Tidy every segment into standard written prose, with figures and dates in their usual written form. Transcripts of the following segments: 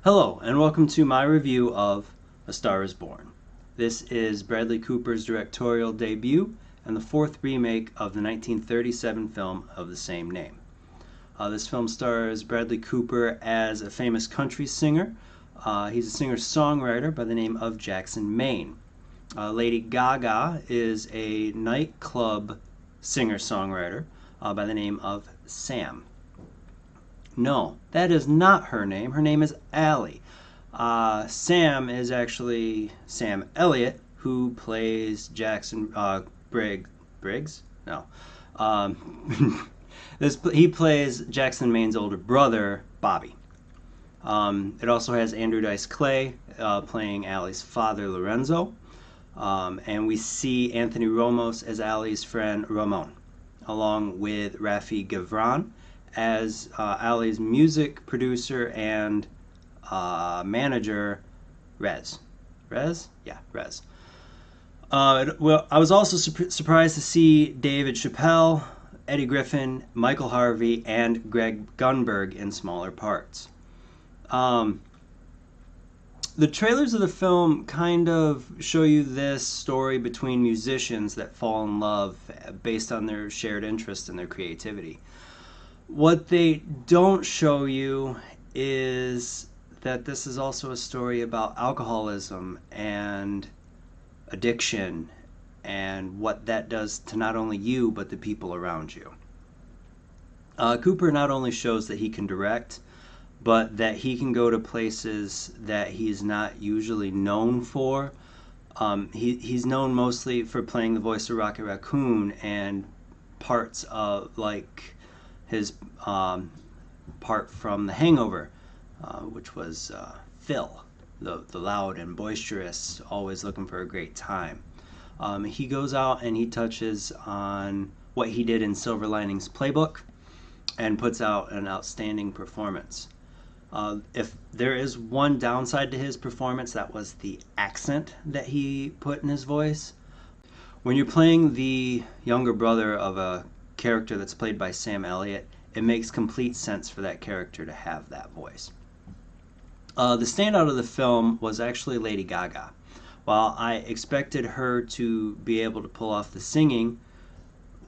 Hello, and welcome to my review of A Star is Born. This is Bradley Cooper's directorial debut and the fourth remake of the 1937 film of the same name. This film stars Bradley Cooper as a famous country singer. He's a singer-songwriter by the name of Jackson Maine. Lady Gaga is a nightclub singer-songwriter by the name of Sam. No, that is not her name. Her name is Allie. Sam is actually Sam Elliott, who plays Jackson Briggs. No, he plays Jackson Maine's older brother, Bobby. It also has Andrew Dice Clay playing Allie's father, Lorenzo, and we see Anthony Ramos as Allie's friend, Ramon, along with Rafi Gavran as Allie's music producer and manager, Rez. Rez? Yeah, Rez. Well, I was also surprised to see David Chappelle, Eddie Griffin, Michael Harvey, and Greg Gunberg in smaller parts. The trailers of the film kind of show you this story between musicians that fall in love based on their shared interest and their creativity. What they don't show you is that this is also a story about alcoholism and addiction and what that does to not only you but the people around you. Cooper not only shows that he can direct, but that he can go to places that he's not usually known for. He's known mostly for playing the voice of Rocket Raccoon and parts of his part from The Hangover, which was Phil, the loud and boisterous, always looking for a great time. He goes out and he touches on what he did in Silver Linings Playbook and puts out an outstanding performance. If there is one downside to his performance, that was the accent that he put in his voice. When you're playing the younger brother of a character that's played by Sam Elliott, it makes complete sense for that character to have that voice. The standout of the film was actually Lady Gaga. While I expected her to be able to pull off the singing,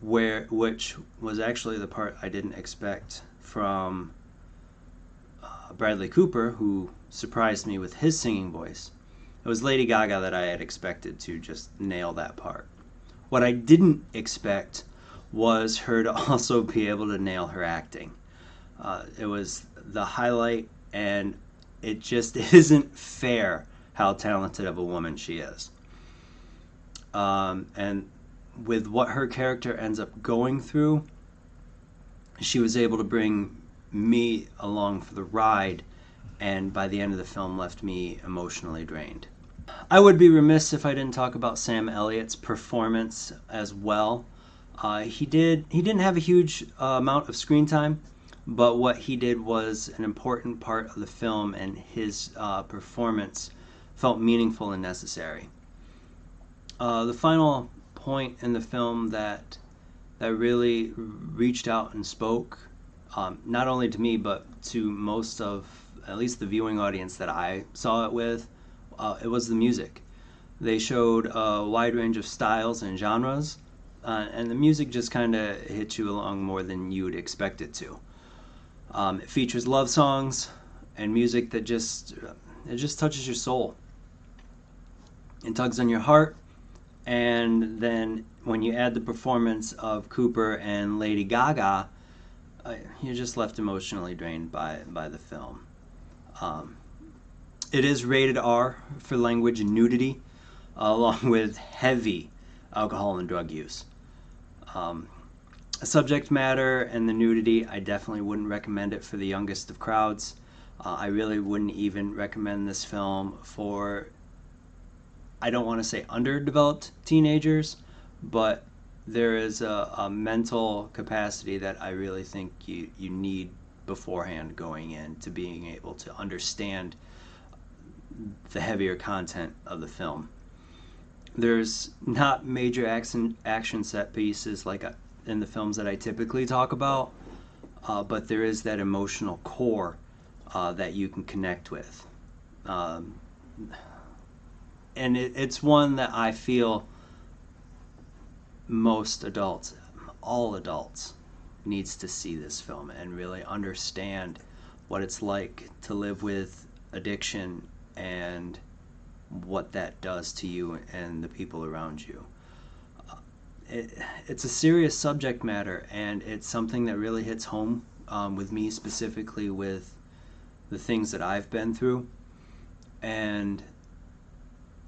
which was actually the part I didn't expect from Bradley Cooper, who surprised me with his singing voice, it was Lady Gaga that I had expected to just nail that part. What I didn't expect was her to also be able to nail her acting. It was the highlight, and it just isn't fair how talented of a woman she is. And with what her character ends up going through, she was able to bring me along for the ride, and by the end of the film left me emotionally drained. I would be remiss if I didn't talk about Sam Elliott's performance as well. He didn't have a huge amount of screen time, but what he did was an important part of the film, and his performance felt meaningful and necessary. The final point in the film that really reached out and spoke, not only to me but to most of at least the viewing audience that I saw it with, it was the music. They showed a wide range of styles and genres, and the music just kind of hits you along more than you would expect it to. It features love songs and music that just touches your soul. It tugs on your heart, and then when you add the performance of Cooper and Lady Gaga, you're just left emotionally drained by the film. It is rated R for language and nudity, along with heavy alcohol and drug use. Subject matter and the nudity, I definitely wouldn't recommend it for the youngest of crowds. I really wouldn't even recommend this film for, I don't want to say underdeveloped teenagers, but there is a mental capacity that I really think you need beforehand going in to being able to understand the heavier content of the film. There's not major action set pieces like in the films that I typically talk about, but there is that emotional core that you can connect with. Um, and it's one that I feel most adults, all adults, needs to see this film and really understand what it's like to live with addiction and what that does to you and the people around you. It's a serious subject matter, and it's something that really hits home with me, specifically with the things that I've been through. And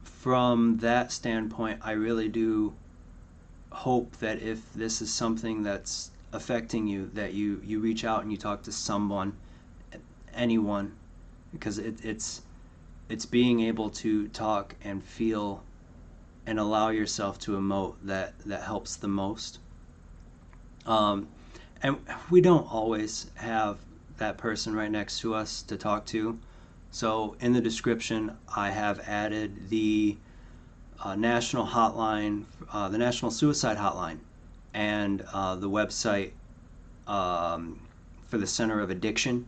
from that standpoint, I really do hope that if this is something that's affecting you, that you reach out and you talk to someone, anyone, because it's being able to talk and feel and allow yourself to emote that helps the most. And we don't always have that person right next to us to talk to. So in the description, I have added the national hotline, the National Suicide Hotline, and the website for the Center of Addiction,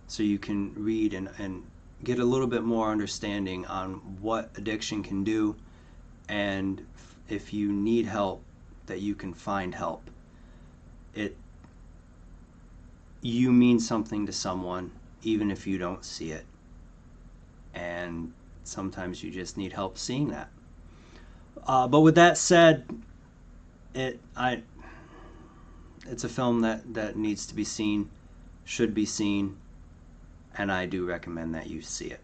so you can read and get a little bit more understanding on what addiction can do, and if you need help, that you can find help. You mean something to someone, even if you don't see it, and sometimes you just need help seeing that. But with that said, it's a film that needs to be seen, should be seen, and I do recommend that you see it.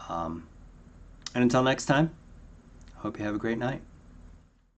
And until next time, hope you have a great night.